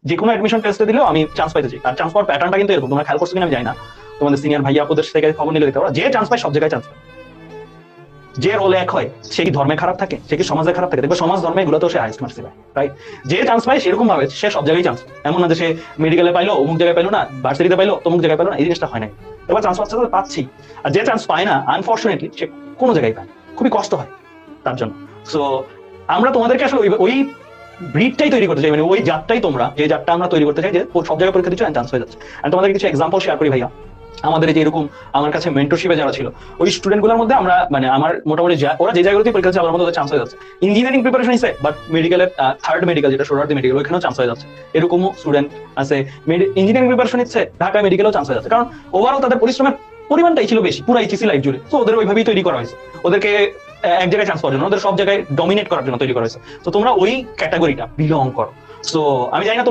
যে কোনো অ্যাডমিশন টেস্টে দিলেও আমি চান্স পাইতে চাই। আর চান্স পাওয়ার প্যাটার্নটা কিন্তু এরকম, তোমরা খেয়াল করছো কিনা আমি জানি না, তোমাদের সিনিয়র ভাইয়া আপুদের থেকে খবর নিলে দেখতে পারো, যে চান্স পায় সব জায়গায় চান্স পায়। যে রোল এক হয় সে কি ধর্মে খারাপ থাকে, সে কি সমাজে খারাপ থাকে? দেখো সমাজ ধর্মে এগুলো তো সে হাইস্ট মার্কস পায়, রাইট? যে চান্স পায় সেরকম ভাবে সে সব জায়গায় চান্স পায়। এমন না যে সে মেডিকেলে পাইলো অমুক জায়গায় পাইলো না, ভার্সিটিতে পাইলো তমুক জায়গায় পাইলো না, এই জিনিসটা হয় না। এবার চান্স পাচ্ছে তো পাচ্ছি। আর যে চান্স পায় না আনফর্চুনেটলি সে কোনো জায়গায় পায়, খুবই কষ্ট হয় তার জন্য। সো আমরা তোমাদেরকে আসলে ওই ব্রিডটাই তৈরি করতে চাই, মানে ওই জাতটাই তোমরা, যে জাতটা আমরা তৈরি করতে চাই, যে সব জায়গায় পরীক্ষা দিচ্ছ চান্স হয়ে যাচ্ছে। আমি তোমাদের কিছু এক্সাম্পল শেয়ার করি ভাইয়া। আমাদের এই যে এরকম আমার কাছে মেন্টরশিপে যারা ছিল ওই স্টুডেন্ট গুলোর মধ্যে আমরা মানে আমার মোটামুটি ওরা যে জায়গাগুলোতে পরীক্ষা দিচ্ছে আমার মধ্যে চান্স হয়ে যাচ্ছে। ইঞ্জিনিয়ারিং প্রিপারেশন হিসেবে বাট মেডিকেলের থার্ড মেডিকেল যেটা সোহরাওয়ার্দী মেডিকেল ওইখানেও চান্স হয়ে যাচ্ছে। এরকমও স্টুডেন্ট আছে। ইঞ্জিনিয়ারিং প্রিপারেশন ইচ্ছে ঢাকা মেডিকেলেও চান্স হয়ে যাচ্ছে, কারণ ওভারঅল তাদের পরিশ্রমের পরিমাণটাই ছিল বেশি পুরো এইচএসসি লাইফ জুড়ে। তো ওদের ওইভাবেই তৈরি করা হয়েছে, ওদেরকে এক জায়গায় চান্স পাওয়ার জন্য, ওদের সব জায়গায় ডমিনেট করার জন্য তৈরি করা হয়েছে। তো তোমরা ওই ক্যাটাগরিটা বিলং করো। সো আমি জানি না